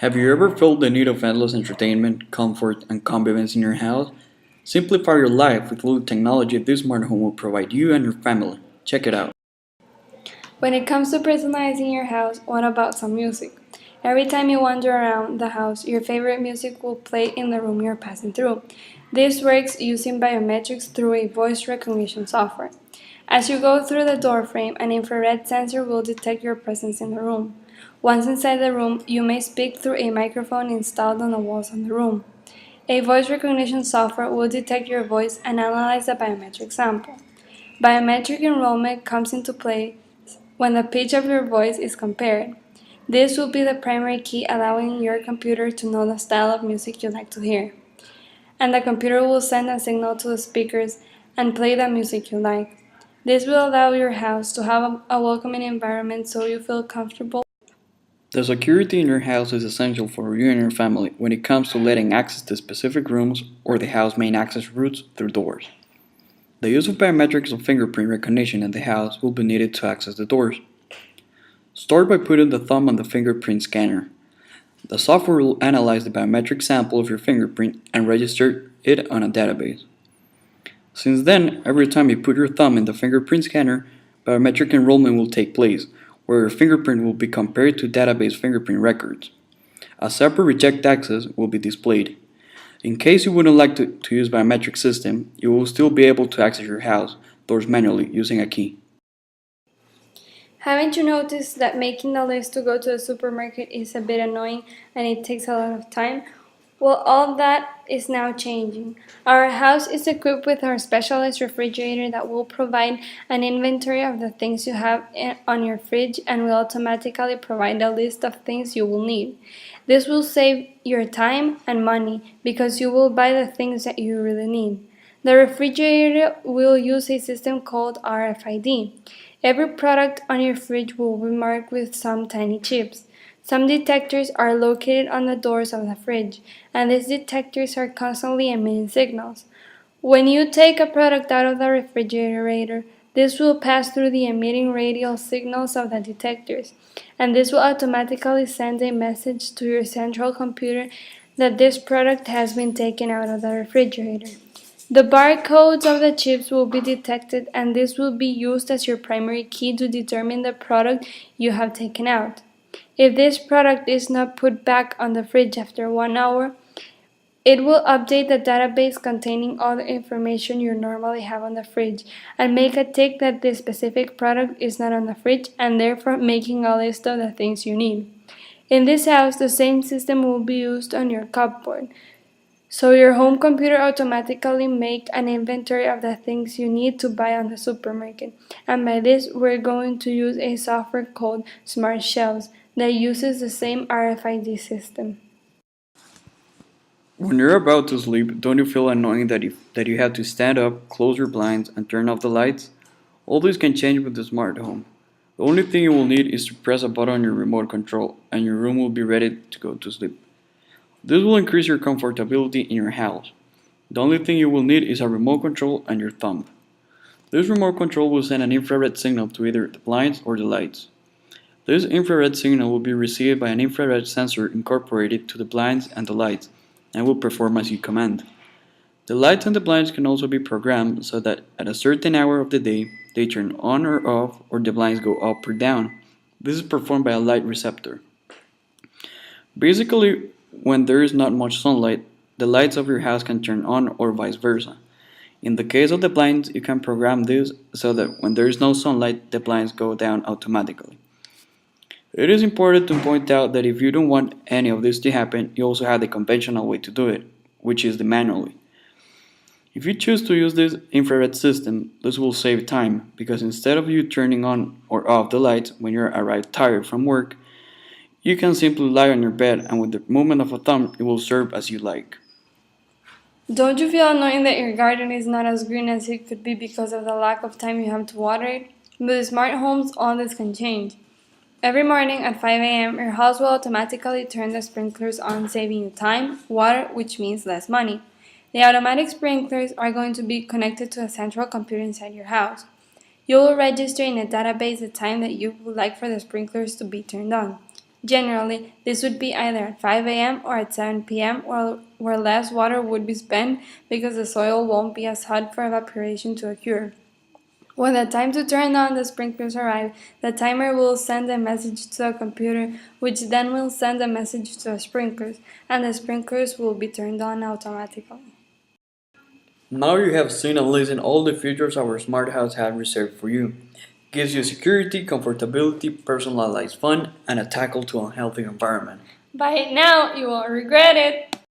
Have you ever felt the need of endless entertainment, comfort, and convenience in your house? Simplify your life with little technology this smart home will provide you and your family. Check it out. When it comes to personalizing your house, what about some music? Every time you wander around the house, your favorite music will play in the room you're passing through. This works using biometrics through a voice recognition software. As you go through the door frame, an infrared sensor will detect your presence in the room. Once inside the room, you may speak through a microphone installed on the walls of the room. A voice recognition software will detect your voice and analyze the biometric sample. Biometric enrollment comes into play when the pitch of your voice is compared. This will be the primary key allowing your computer to know the style of music you like to hear. And the computer will send a signal to the speakers and play the music you like. This will allow your house to have a welcoming environment so you feel comfortable. The security in your house is essential for you and your family when it comes to letting access to specific rooms or the house main access routes through doors. The use of biometrics and fingerprint recognition in the house will be needed to access the doors. Start by putting the thumb on the fingerprint scanner. The software will analyze the biometric sample of your fingerprint and register it on a database. Since then, every time you put your thumb in the fingerprint scanner, biometric enrollment will take place, where your fingerprint will be compared to database fingerprint records. A separate reject access will be displayed. In case you wouldn't like to use biometric system, you will still be able to access your house doors manually using a key. Haven't you noticed that making the list to go to the supermarket is a bit annoying and it takes a lot of time? Well, all that is now changing. Our house is equipped with our specialized refrigerator that will provide an inventory of the things you have on your fridge and will automatically provide a list of things you will need. This will save your time and money because you will buy the things that you really need. The refrigerator will use a system called RFID. Every product on your fridge will be marked with some tiny chips. Some detectors are located on the doors of the fridge, and these detectors are constantly emitting signals. When you take a product out of the refrigerator, this will pass through the emitting radial signals of the detectors, and this will automatically send a message to your central computer that this product has been taken out of the refrigerator. The barcodes of the chips will be detected, and this will be used as your primary key to determine the product you have taken out. If this product is not put back on the fridge after 1 hour, it will update the database containing all the information you normally have on the fridge and make a tick that this specific product is not on the fridge and therefore making a list of the things you need. In this house, the same system will be used on your cupboard. So your home computer automatically make an inventory of the things you need to buy on the supermarket. And by this, we're going to use a software called Smart Shelves that uses the same RFID system. When you're about to sleep, don't you feel annoying that you have to stand up, close your blinds, and turn off the lights? All this can change with the smart home. The only thing you will need is to press a button on your remote control, and your room will be ready to go to sleep. This will increase your comfortability in your house. The only thing you will need is a remote control and your thumb. This remote control will send an infrared signal to either the blinds or the lights. This infrared signal will be received by an infrared sensor incorporated to the blinds and the lights and will perform as you command. The lights and the blinds can also be programmed so that at a certain hour of the day they turn on or off or the blinds go up or down. This is performed by a light receptor. Basically, when there is not much sunlight, the lights of your house can turn on or vice versa. In the case of the blinds, you can program this so that when there is no sunlight, the blinds go down automatically. It is important to point out that if you don't want any of this to happen, you also have the conventional way to do it, which is the manually. If you choose to use this infrared system, this will save time because instead of you turning on or off the lights when you arrive tired from work, you can simply lie on your bed and with the movement of a thumb, it will serve as you like. Don't you feel annoying that your garden is not as green as it could be because of the lack of time you have to water it? With smart homes, all this can change. Every morning at 5 a.m., your house will automatically turn the sprinklers on, saving you time, water, which means less money. The automatic sprinklers are going to be connected to a central computer inside your house. You will register in a database the time that you would like for the sprinklers to be turned on. Generally, this would be either at 5 a.m. or at 7 p.m., where less water would be spent because the soil won't be as hot for evaporation to occur. When the time to turn on the sprinklers arrives, the timer will send a message to a computer, which then will send a message to the sprinklers, and the sprinklers will be turned on automatically. Now you have seen and listened all the features our smart house has reserved for you. Gives you security, comfortability, personalized fun, and a tackle to a healthy environment. Buy it now, you won't regret it!